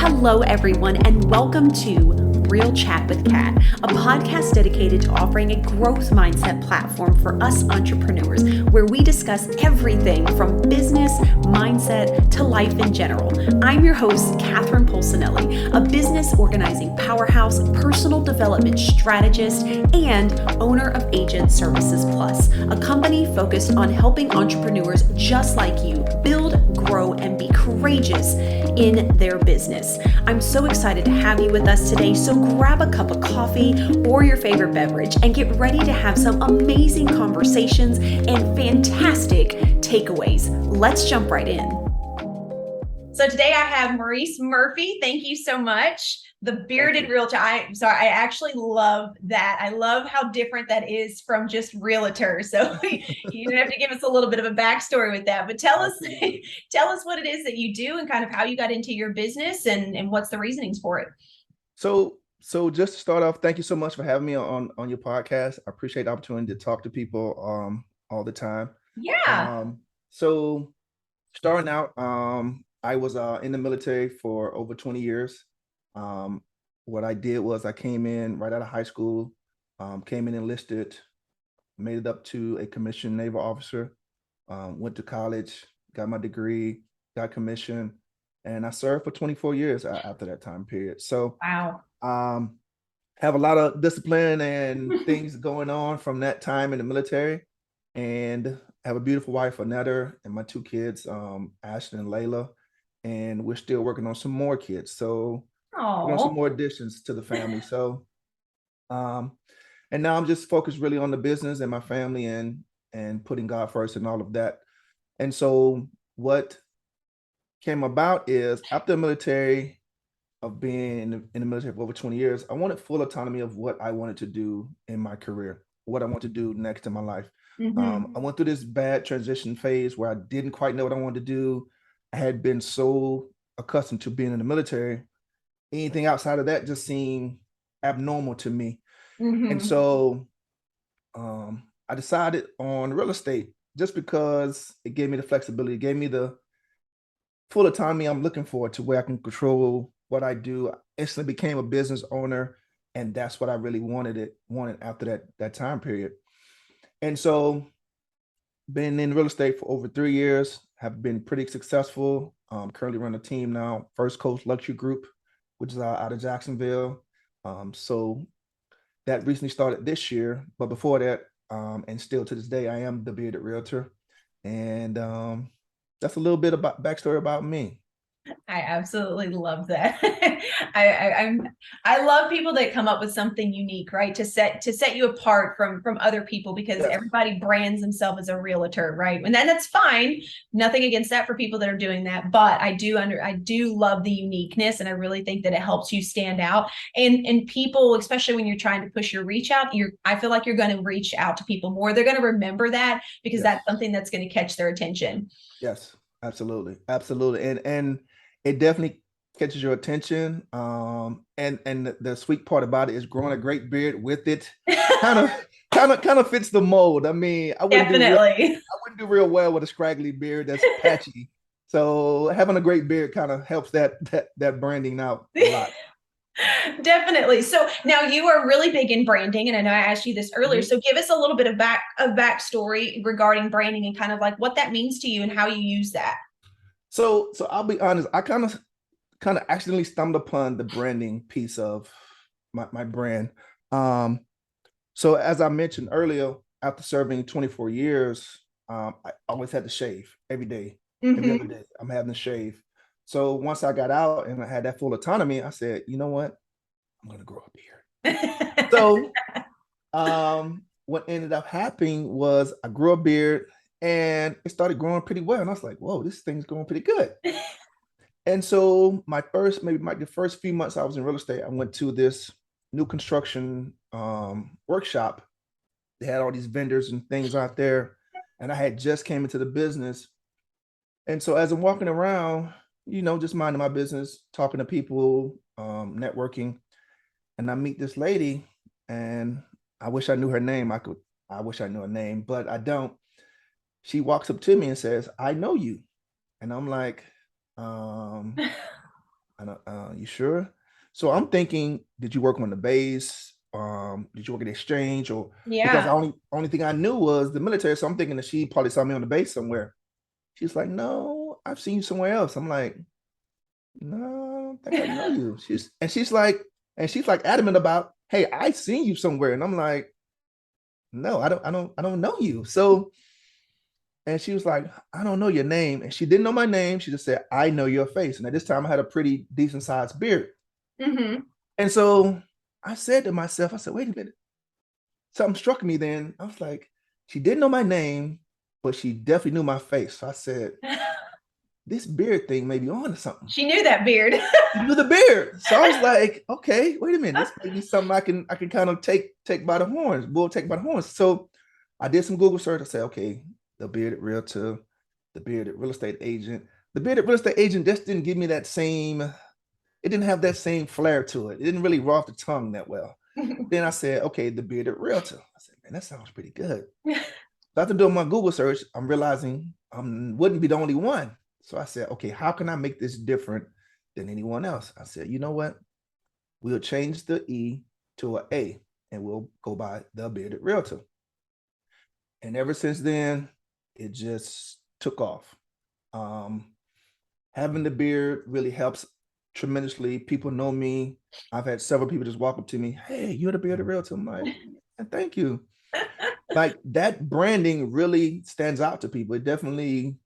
Hello, everyone, and welcome to Real Chat with Kat, a podcast dedicated to offering a growth mindset platform for us entrepreneurs, where we discuss everything from business, mindset, to life in general. I'm your host, Catherine Polsinelli, a business organizing powerhouse, personal development strategist, and owner of Agent Services Plus, a company focused on helping entrepreneurs just like you build, grow, and be courageous in their business. I'm so excited to have you with us today, so grab a cup of coffee or your favorite beverage and get ready to have some amazing conversations and fantastic takeaways. Let's jump right in. So today I have Maurice Murphy. Thank you so much. The bearded realtor. I actually love that. I love how different that is from just realtor. So you have to give us a little bit of a backstory with that. But tell us what it is that you do and kind of how you got into your business and what's the reasonings for it. So just to start off, thank you so much for having me on your podcast. I appreciate the opportunity to talk to people all the time. Yeah. So starting out, I was in the military for over 20 years. What I did was I came in right out of high school, came in enlisted, made it up to a commissioned naval officer, went to college, got my degree, got commissioned, and I served for 24 years after that time period. So Wow. have a lot of discipline and things going on from that time in the military, and have a beautiful wife, Annetta, and my two kids, Ashton and Layla, and we're still working on some more kids. So working on some more additions to the family. So, and now I'm just focused really on the business and my family and putting God first and all of that. And so what came about is after the military, of being in the military for over 20 years, I wanted full autonomy of what I wanted to do in my career, what I want to do next in my life. I went through this bad transition phase where I didn't quite know what I wanted to do. I had been so accustomed to being in the military. Anything outside of that just seemed abnormal to me. And so I decided on real estate just because it gave me the flexibility, it gave me the full autonomy I'm looking for to where I can control what I do. I instantly became a business owner, and that's what I really wanted after that time period. And so been in real estate for over 3 years, have been pretty successful. Currently run a team now, First Coast Luxury Group, which is out of Jacksonville. So that recently started this year, but before that, and still to this day, I am the bearded realtor. And that's a little bit about backstory about me. I absolutely love that. I love people that come up with something unique, right? To set you apart from other people, because everybody brands themselves as a realtor, right? And then that's fine. Nothing against that for people that are doing that, but I do love the uniqueness, and I really think that it helps you stand out. And people, especially when you're trying to push your reach out, I feel like you're going to reach out to people more. They're going to remember that because that's something that's going to catch their attention. Yes, absolutely. And it definitely catches your attention. And the sweet part about it is growing a great beard with it kind of fits the mold. I mean, I wouldn't do real well with a scraggly beard that's patchy. So having a great beard kind of helps that branding out a lot. Definitely. So now you are really big in branding, and I know I asked you this earlier. So give us a little bit of backstory regarding branding and kind of like what that means to you and how you use that. So I'll be honest, I kind of accidentally stumbled upon the branding piece of my brand. So as I mentioned earlier, after serving 24 years, I always had to shave every day. Every other day, I'm having to shave. So once I got out and I had that full autonomy, I said, you know what? I'm going to grow a beard. So what ended up happening was I grew a beard and it started growing pretty well. And I was like, whoa, this thing's growing pretty good. And so the first few months I was in real estate, I went to this new construction workshop. They had all these vendors and things out there, and I had just came into the business. And so as I'm walking around, just minding my business, talking to people, networking, and I meet this lady, and I wish I knew her name. I wish I knew her name, but I don't. She walks up to me and says, "I know you." And I'm like, I don't, you sure? So I'm thinking, did you work on the base? Did you work at exchange? Or because the Yeah. only thing I knew was the military. So I'm thinking that she probably saw me on the base somewhere. She's like, no, I've seen you somewhere else. I'm like, no, I don't think I know you. She's like adamant about, hey, I seen you somewhere. And I'm like, no, I don't know you. So, and she was like, I don't know your name. And she didn't know my name. She just said, I know your face. And at this time I had a pretty decent sized beard. Mm-hmm. And so I said to myself, I said, wait a minute. Something struck me then. I was like, she didn't know my name, but she definitely knew my face. So I said, this beard thing may be on to something. She knew that beard. She knew the beard. So I was like, okay, wait a minute. This may be something I can kind of take by the horns, bull take by the horns. So I did some Google search. I said, okay, the bearded realtor, the bearded real estate agent. The bearded real estate agent just didn't give me that same, it didn't have that same flair to it. It didn't really roll off the tongue that well. Then I said, okay, the bearded realtor. I said, man, that sounds pretty good. So after doing my Google search, I'm realizing I wouldn't be the only one. So I said, okay, how can I make this different than anyone else? I said, you know what? We'll change the E to an A and we'll go by the bearded realtor. And ever since then, it just took off. Having the beard really helps tremendously. People know me. I've had several people just walk up to me, hey, you're the bearded realtor. I'm like, thank you. Like that branding really stands out to people. It definitely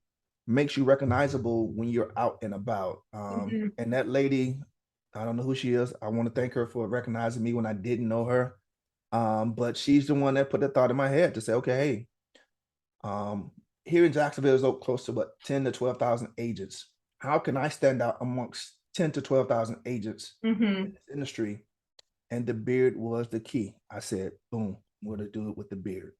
makes you recognizable when you're out and about. Mhm. And that lady, I don't know who she is. I want to thank her for recognizing me when I didn't know her. But she's the one that put the thought in my head to say, okay, hey, here in Jacksonville is close to what 10 to 12,000 agents. How can I stand out amongst 10 to 12,000 agents in this industry? And the beard was the key. I said, boom, we're going to do it with the beard.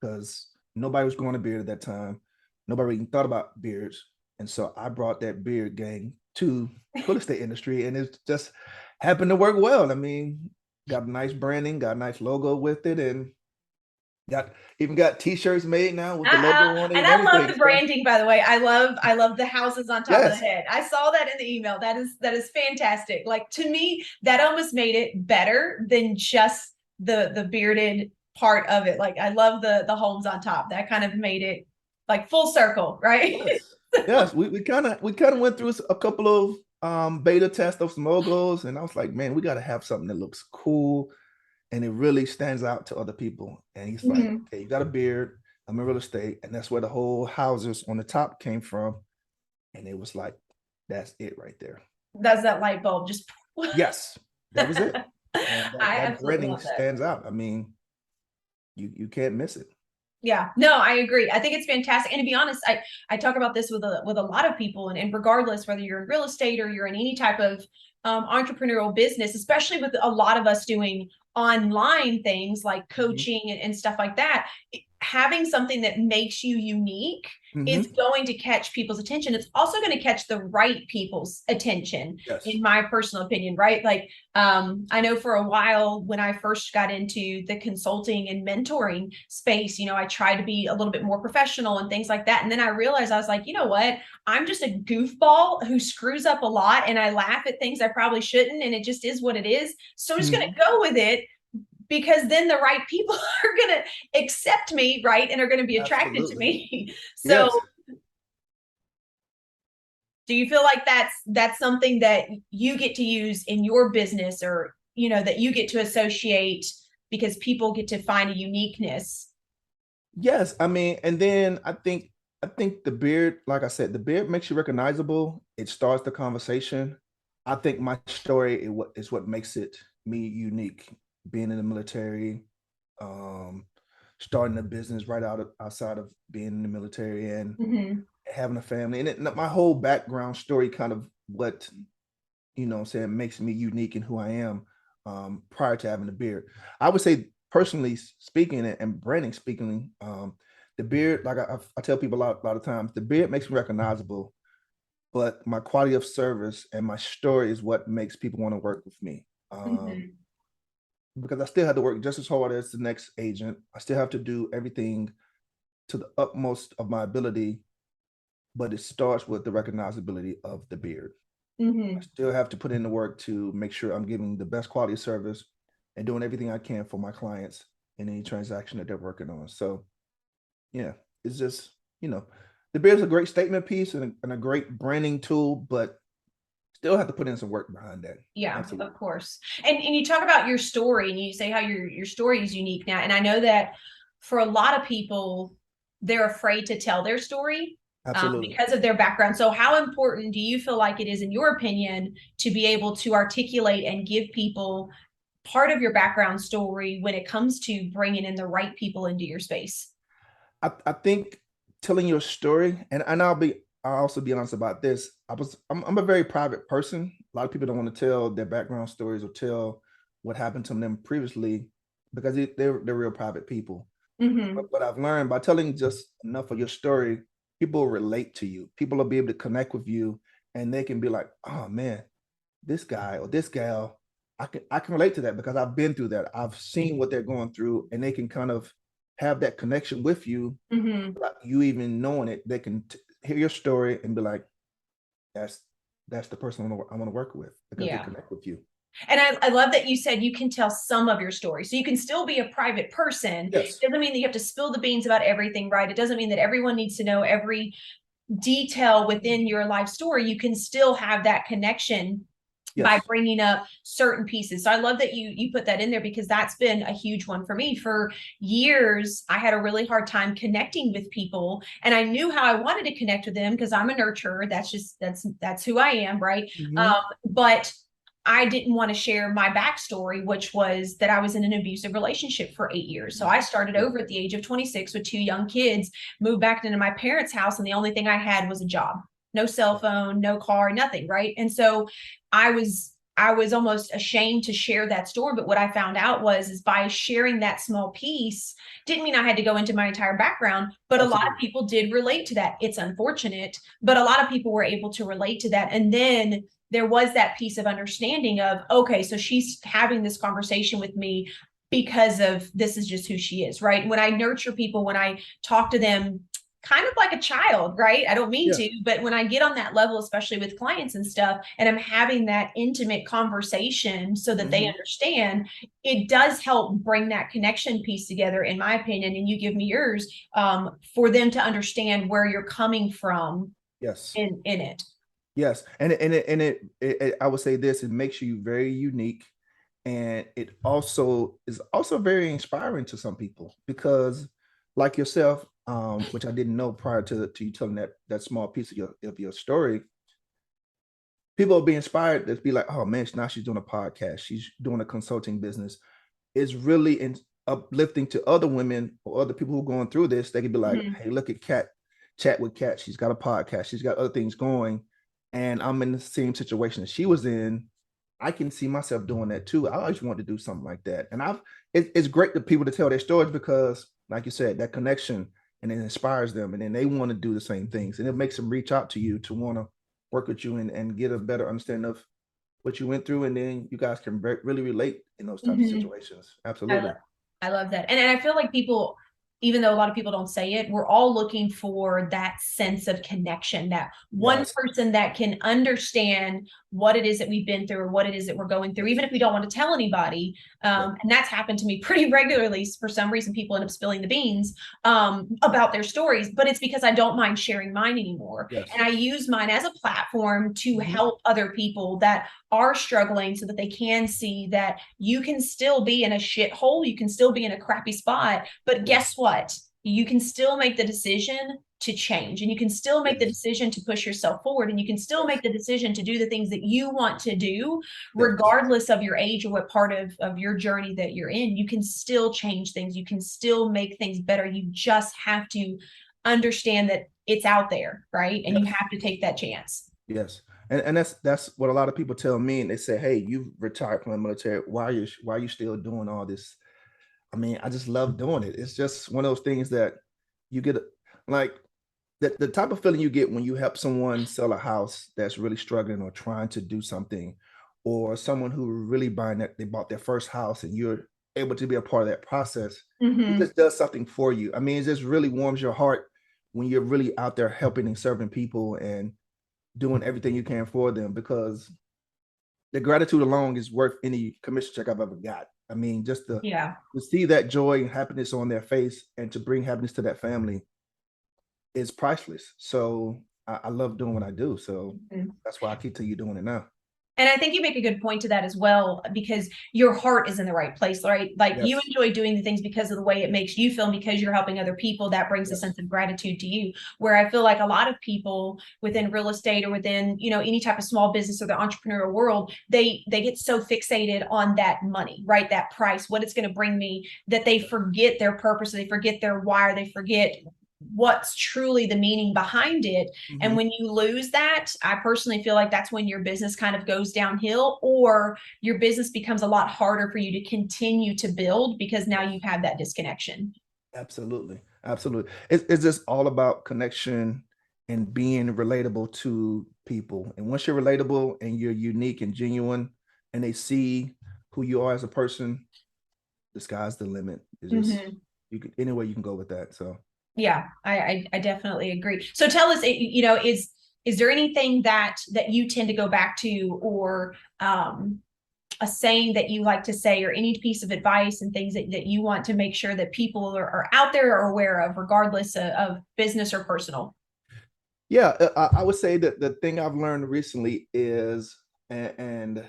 Because nobody was growing a beard at that time. Nobody even thought about beards. And so I brought that beard gang to real estate industry, and it just happened to work well. I mean, got a nice branding, got a nice logo with it, and got t-shirts made now with the logo on it And and I love everything. the So, branding, by the way. I love the houses on top of the yes. head. I saw that in the email. That is fantastic. Like to me, that almost made it better than just the bearded part of it. Like I love the homes on top. That kind of made it like full circle, right? Yes. Yes. We kind of went through a couple of beta tests of some logos, and I was like, man, we got to have something that looks cool and it really stands out to other people. And he's like, okay, you got a beard. I'm in real estate. And that's where the whole houses on the top came from. And it was like, that's it right there. That's that light bulb. Just yes, that was it. And I that absolutely branding love that. stands out. I mean, you can't miss it. Yeah, no, I agree. I think it's fantastic. And to be honest, I talk about this with a lot of people, and regardless whether you're in real estate or you're in any type of entrepreneurial business, especially with a lot of us doing online things like coaching and stuff like that, having something that makes you unique is going to catch people's attention. It's also going to catch the right people's attention, Yes. in my personal opinion, right? Like, I know for a while when I first got into the consulting and mentoring space, you know, I tried to be a little bit more professional and things like that. And then I realized I was like, you know what? I'm just a goofball who screws up a lot and I laugh at things I probably shouldn't. And it just is what it is. So I'm just going to go with it, because then the right people are going to accept me, right? And are going to be attracted to me. So yes. do you feel like that's something that you get to use in your business, or, you know, that you get to associate because people get to find a uniqueness? Yes. I mean, and then I think the beard, like I said, the beard makes you recognizable. It starts the conversation. I think my story is what makes it me unique. Being in the military, um, starting a business outside of being in the military, and having a family, and my whole background story kind of what I'm saying makes me unique in who I am. Prior to having a beard, I would say personally speaking and branding speaking, the beard, like I tell people a lot of times, the beard makes me recognizable, but my quality of service and my story is what makes people want to work with me. Because I still have to work just as hard as the next agent. I still have to do everything to the utmost of my ability, but it starts with the recognizability of the beard. Mm-hmm. I still have to put in the work to make sure I'm giving the best quality of service and doing everything I can for my clients in any transaction that they're working on. So yeah, it's just, you know, the beer is a great statement piece and a great branding tool, but still have to put in some work behind that. Yeah, Absolutely. of course. And you talk about your story and you say how your story is unique now. And I know that for a lot of people, they're afraid to tell their story Absolutely. because of their background. So how important do you feel like it is, in your opinion, to be able to articulate and give people part of your background story when it comes to bringing in the right people into your space? I think telling your story, and I'll also be honest about this. I'm a very private person. A lot of people don't want to tell their background stories or tell what happened to them previously because they're real private people. Mm-hmm. But what I've learned by telling just enough of your story, people relate to you. People will be able to connect with you, and they can be like, "Oh man, this guy or this gal, I can relate to that because I've been through that. I've seen what they're going through, and they can kind of have that connection with you Mm-hmm. without you even knowing it. They can hear your story and be like, "That's the person I want to work with because they Yeah. connect with you." And I love that you said you can tell some of your story. So you can still be a private person. It Yes, doesn't mean that you have to spill the beans about everything, right? It doesn't mean that everyone needs to know every detail within your life story. You can still have that connection by yes, bringing up certain pieces. So I love that you put that in there because that's been a huge one for me. For years, I had a really hard time connecting with people, and I knew how I wanted to connect with them because I'm a nurturer. That's who I am, right? hmm But I didn't want to share my backstory, which was that I was in an abusive relationship for 8 years. So I started yeah, over at the age of 26 with two young kids, moved back into my parents' house, and the only thing I had was a job. No cell phone, no car, nothing, right? And so I was almost ashamed to share that story. But what I found out was is by sharing that small piece didn't mean I had to go into my entire background, but a lot of absolutely, people did relate to that. It's unfortunate, but a lot of people were able to relate to that. And then there was that piece of understanding of, okay, so she's having this conversation with me because of this is just who she is, right? When I nurture people, when I talk to them kind of like a child, right? I don't mean yeah, to, but when I get on that level, especially with clients and stuff, and I'm having that intimate conversation so that they hmm understand, it does help bring that connection piece together, in my opinion. And you give me yours, for them to understand where you're coming from yes. in it. Yes, and I would say this, it makes you very unique, and it also is also very inspiring to some people because, like yourself, which I didn't know prior to you telling that small piece of your story, people will be inspired to be like, oh man, now she's doing a podcast, she's doing a consulting business. It's really uplifting to other women or other people who are going through this. They could be like, Mhm. hey, look at Kat, chat with Kat. She's got a podcast. She's got other things going. And I'm in the same situation that she was in. I can see myself doing that too. I always want to do something like that. And it's great to people to tell their stories because, like you said, that connection and it inspires them. And then they want to do the same things. And it makes them reach out to you to want to work with you and get a better understanding of what you went through. And then you guys can really relate in those types of Mhm. situations. I Absolutely. love, I love that. And I feel like people, even though a lot of people don't say it, we're all looking for that sense of connection, that one Yes. person that can understand what it is that we've been through or what it is that we're going through, Yes. even if we don't want to tell anybody. Yeah. And that's happened to me pretty regularly. For some reason, people end up spilling the beans about their stories, but it's because I don't mind sharing mine anymore. Yes. And I use mine as a platform to Mhm. help other people that are struggling so that they can see that you can still be in a shithole, you can still be in a crappy spot, but Yes. guess what? You can still make the decision to change, and you can still make the Yes. decision to push yourself forward, and you can still Yes. make the decision to do the things that you want to do, Yes. regardless of your age or what part of your journey that you're in. You can still change things, you can still make things better. You just have to understand that it's out there, right? And you Yes. have to take that chance. Yes. And that's what a lot of people tell me. And they say, hey, you retired from the military. Why are you still doing all this? I mean, I just love doing it. It's just one of those things that you get like the type of feeling you get when you help someone sell a house that's really struggling or trying to do something, or someone who really buying that they bought their first house and you're able to be a part of that process. It Mm-hmm. just does something for you. I mean, it just really warms your heart when you're really out there helping and serving people. And doing everything you can for them, because the gratitude alone is worth any commission check I've ever got. I mean, just Yeah. to see that joy and happiness on their face and to bring happiness to that family is priceless. So I love doing what I do. So that's why I continue doing it now. And I think you make a good point to that as well, because your heart is in the right place, right? Like you Yes. enjoy doing the things because of the way it makes you feel, and because you're helping other people, that brings a Yes. sense of gratitude to you. Where I feel like a lot of people within real estate or within, any type of small business or the entrepreneurial world, they get so fixated on that money, right? That price, what it's going to bring me, that they forget their purpose, they forget their why, or they forget what's truly the meaning behind it. And when you lose that, I personally feel like that's when your business kind of goes downhill, or your business becomes a lot harder for you to continue to build, because now you've had that disconnection. Absolutely. Absolutely. It's just all about connection and being relatable to people. And once you're relatable and you're unique and genuine and they see who you are as a person, the sky's the limit. It's just you can anywhere you can go with that. So Yeah, I definitely agree. So tell us, is there anything that you tend to go back to, or a saying that you like to say, or any piece of advice and things that you want to make sure that people are out there or aware of, regardless of business or personal? yeah, I would say that the thing I've learned recently is, and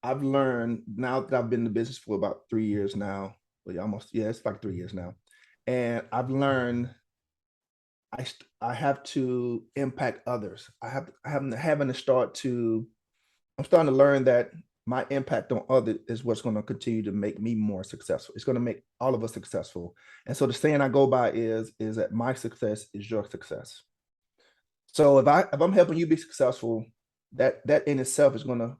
I've learned now that I've been in the business for about 3 years now, well, almost, yeah, it's like 3 years now. And I've learned I have to impact others. Having to start to, I'm starting to learn that my impact on others is what's going to continue to make me more successful. It's going to make all of us successful. And so the saying I go by is that my success is your success. So if I'm helping you be successful, that in itself is going to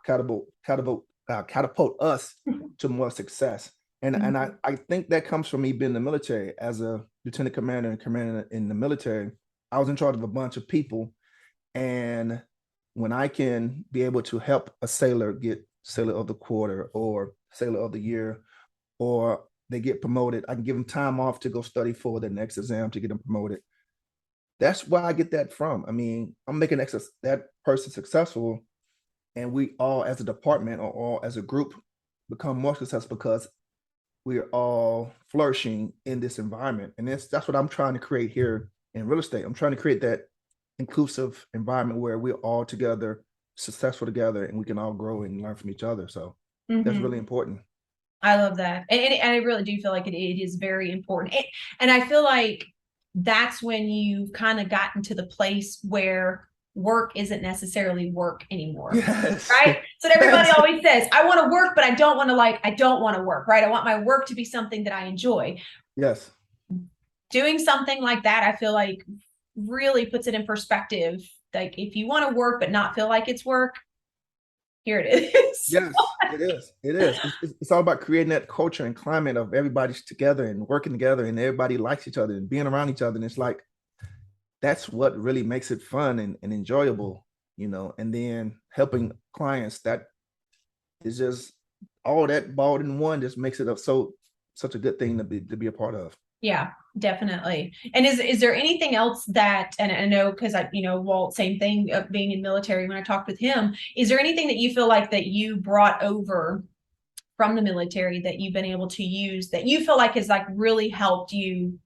catapult us to more success. And I think that comes from me being in the military as a lieutenant commander and commander in the military. I was in charge of a bunch of people, and when I can be able to help a sailor get sailor of the quarter or sailor of the year, or they get promoted, I can give them time off to go study for the next exam to get them promoted. That's where I get that from. I mean, I'm making that person successful, and we all as a department or all as a group become more successful because we are all flourishing in this environment. And that's what I'm trying to create here in real estate. I'm trying to create that inclusive environment where we're all together, successful together, and we can all grow and learn from each other. So that's really important. I love that. And I really do feel like it is very important. And I feel like that's when you've kind of gotten to the place where work isn't necessarily work anymore. Yes. Right. So everybody Yes. always says, I want to work, but I don't want to work. Right. I want my work to be something that I enjoy. Yes. Doing something like that, I feel like really puts it in perspective. Like, if you want to work, but not feel like it's work, here it is. Yes, it is. It is. It's all about creating that culture and climate of everybody's together and working together, and everybody likes each other and being around each other. And it's like, that's what really makes it fun and enjoyable, and then helping clients, that is just all that balled in one, just makes it such a good thing to be a part of. Yeah, definitely. And is there anything else that, and I know, because Walt, same thing, being in military, when I talked with him, is there anything that you feel like that you brought over from the military that you've been able to use, that you feel like has like really helped you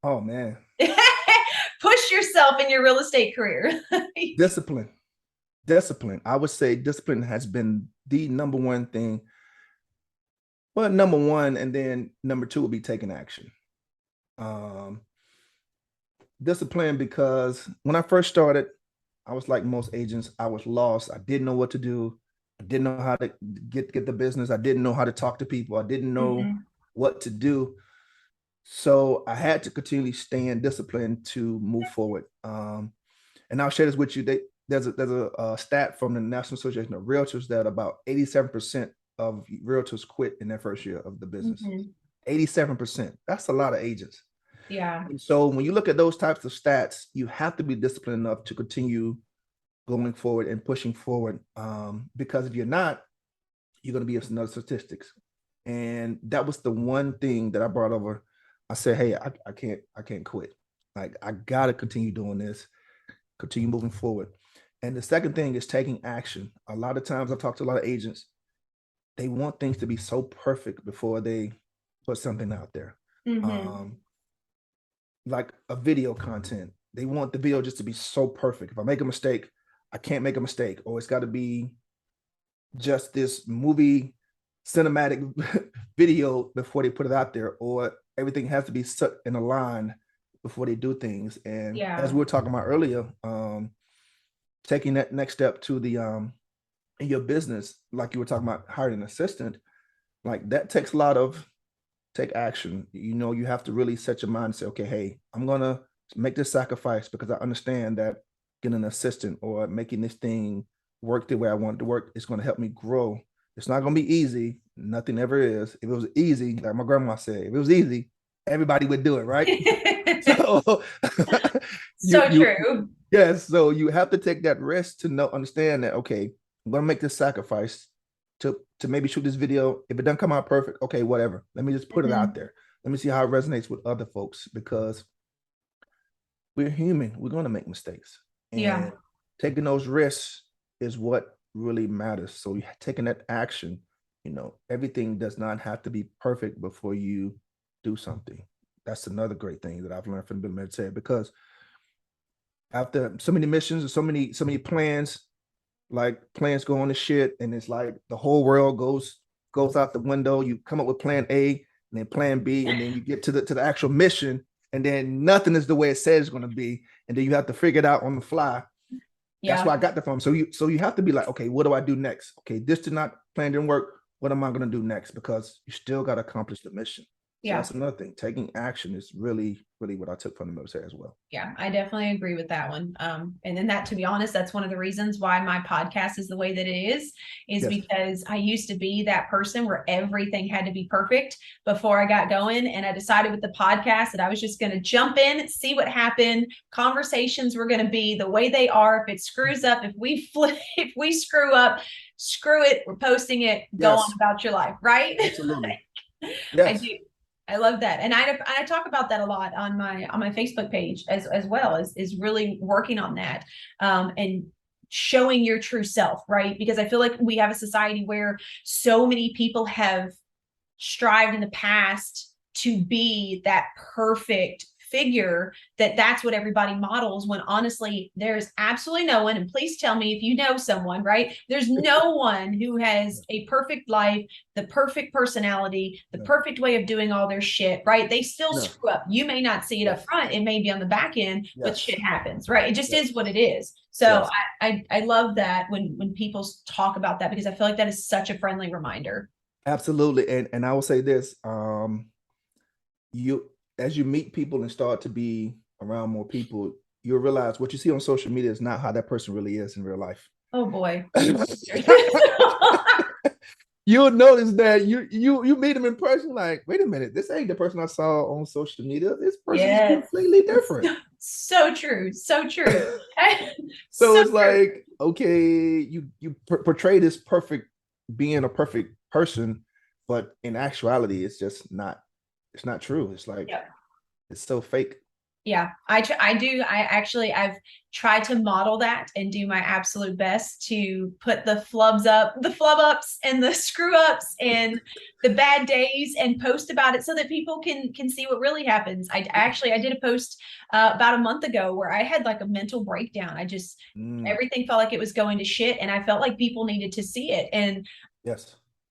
Oh man. push yourself in your real estate career? Discipline. I would say discipline has been the number one thing. Well, number one, and then number two would be taking action. Discipline, because when I first started, I was like most agents. I was lost. I didn't know what to do. I didn't know how to get the business. I didn't know how to talk to people. I didn't know what to do. So I had to continually stay in discipline to move forward. And I'll share this with you. There's a stat from the National Association of Realtors that about 87% of realtors quit in their first year of the business. 87%. That's a lot of agents. Yeah. And so when you look at those types of stats, you have to be disciplined enough to continue going forward and pushing forward. Because if you're not, you're going to be another statistics. And that was the one thing that I brought over. I said, hey, I can't quit. Like, I got to continue doing this. continue moving forward. And the second thing is taking action. A lot of times I've talked to a lot of agents, they want things to be so perfect before they put something out there. Like a video content, they want the video just to be so perfect. If I make a mistake, I can't make a mistake, or it's got to be just this movie cinematic video before they put it out there, or everything has to be set in a line before they do things. And as we were talking about earlier, taking that next step to the in your business, like you were talking about hiring an assistant, like that takes a lot of take action. You have to really set your mind and say, okay, hey, I'm gonna make this sacrifice because I understand that getting an assistant or making this thing work the way I want it to work is going to help me grow. It's not going to be easy. Nothing ever is. If it was easy, like my grandma said, if it was easy, everybody would do it, right? So true. Yes. So you have to take that risk to understand that, okay, I'm going to make this sacrifice to maybe shoot this video. If it doesn't come out perfect, okay, whatever. Let me just put it out there. Let me see how it resonates with other folks, because we're human. We're going to make mistakes. And taking those risks is what really matters. So taking that action, everything does not have to be perfect before you do something. That's another great thing that I've learned from the military, because after so many missions and so many plans, like plans go on to shit, and it's like the whole world goes out the window. You come up with plan A and then plan B, and then you get to the actual mission, and then nothing is the way it says it's going to be, and then you have to figure it out on the fly. That's where I got that from. So you have to be like, okay, what do I do next? Okay, this plan didn't work. What am I going to do next? Because you still got to accomplish the mission. So that's another thing. Taking action is really, really what I took from the military as well. Yeah, I definitely agree with that one. And then that, to be honest, that's one of the reasons why my podcast is the way that it is because I used to be that person where everything had to be perfect before I got going. And I decided with the podcast that I was just going to jump in, see what happened. Conversations were going to be the way they are. If it screws up, if we screw up, screw it. We're posting it. Go on about your life. Right? Absolutely. Yes. I do. I love that. And I talk about that a lot on my Facebook page as well, is really working on that and showing your true self, right? Because I feel like we have a society where so many people have strived in the past to be that perfect figure, that's what everybody models, when honestly there's absolutely no one, and please tell me if you know someone, right? There's no one who has a perfect life, the perfect personality, the perfect way of doing all their shit, right? They still screw up. You may not see it up front, it may be on the back end, but shit happens, right? It just is what it is. So I love that when people talk about that, because I feel like that is such a friendly reminder. Absolutely. And I will say this, as you meet people and start to be around more people, you'll realize what you see on social media is not how that person really is in real life. Oh boy. You'll notice that you meet them in person, like, wait a minute, this ain't the person I saw on social media. This person is completely different. So true. So true. So it's like, okay, you portray this perfect, being a perfect person, but in actuality, it's just not. It's not true. It's like, it's so fake. Yeah, I've tried to model that and do my absolute best to put the flub ups and the screw ups and the bad days, and post about it so that people can see what really happens. I did a post about a month ago where I had like a mental breakdown. Everything felt like it was going to shit, and I felt like people needed to see it. And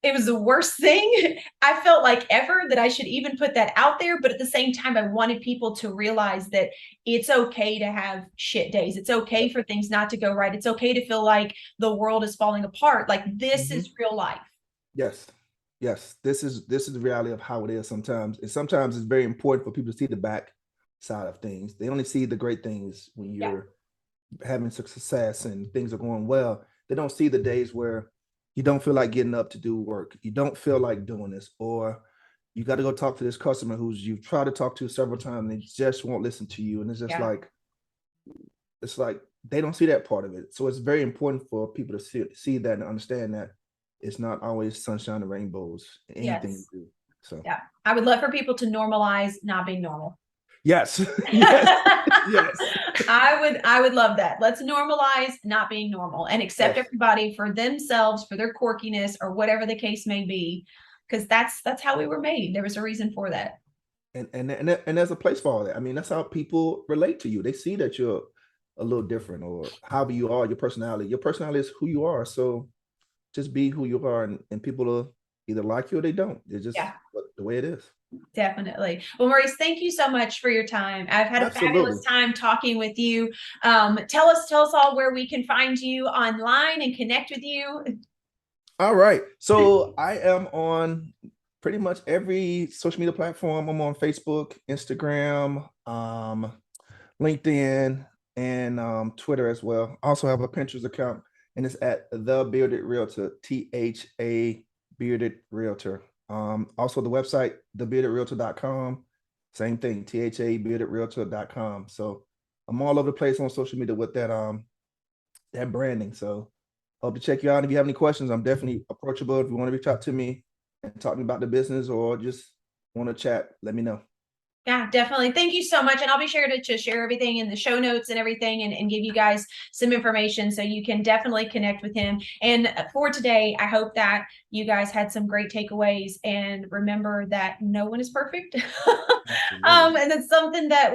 it was the worst thing I felt like ever that I should even put that out there. But at the same time, I wanted people to realize that it's okay to have shit days. It's okay for things not to go right. It's okay to feel like the world is falling apart. Like, this is real life. Yes. This is the reality of how it is sometimes. And sometimes it's very important for people to see the back side of things. They only see the great things when you're having success and things are going well. They don't see the days where you don't feel like getting up to do work. You don't feel like doing this, or you got to go talk to this customer who's you've tried to talk to several times and they just won't listen to you. And it's just like, it's like they don't see that part of it. So it's very important for people to see that and understand that it's not always sunshine and rainbows in anything you do. So I would love for people to normalize not being normal. Yes. Yes. Yes. I would love that. Let's normalize not being normal and accept Yes. everybody for themselves, for their quirkiness or whatever the case may be, because that's how we were made. There was a reason for that. And there's a place for all that. I mean, that's how people relate to you. They see that you're a little different, or however you are, your personality. Your personality is who you are. So just be who you are, and people will either like you or they don't. It's just Yeah. the way it is. Definitely. Well, Maurice, thank you so much for your time. I've had a fabulous Absolutely. time talking with you. Tell us all where we can find you online and connect with you. All right. So I am on pretty much every social media platform. I'm on Facebook, Instagram, LinkedIn, and Twitter as well. I also have a Pinterest account, and it's at The Bearded Realtor, THA Bearded Realtor. Also the website, thebeardedrealtor.com. Same thing, THA beardedrealtor.com. So I'm all over the place on social media with that branding. So hope to check you out. And if you have any questions, I'm definitely approachable. If you want to reach out to me and talk to me about the business or just want to chat, let me know. Yeah, definitely. Thank you so much. And I'll be sure to share everything in the show notes and everything and give you guys some information so you can definitely connect with him. And for today, I hope that you guys had some great takeaways and remember that no one is perfect. And it's something that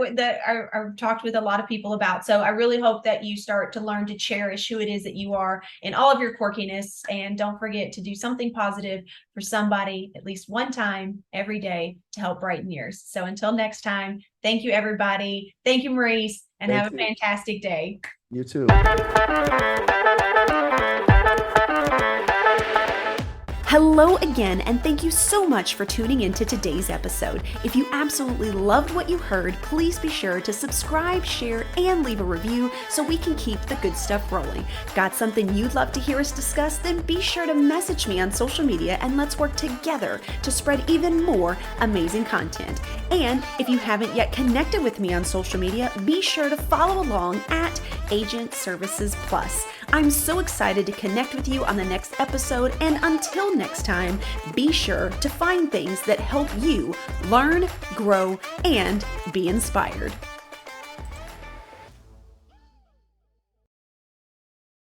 I've talked with a lot of people about. So I really hope that you start to learn to cherish who it is that you are in all of your quirkiness. And don't forget to do something positive for somebody at least one time every day to help brighten yours. So until next time, thank you, everybody. Thank you, Maurice, and have a fantastic day. You too. Hello again, and thank you so much for tuning into today's episode. If you absolutely loved what you heard, please be sure to subscribe, share, and leave a review so we can keep the good stuff rolling. Got something you'd love to hear us discuss? Then be sure to message me on social media and let's work together to spread even more amazing content. And if you haven't yet connected with me on social media, be sure to follow along at Agent Services Plus. I'm so excited to connect with you on the next episode, and until next time, be sure to find things that help you learn, grow, and be inspired.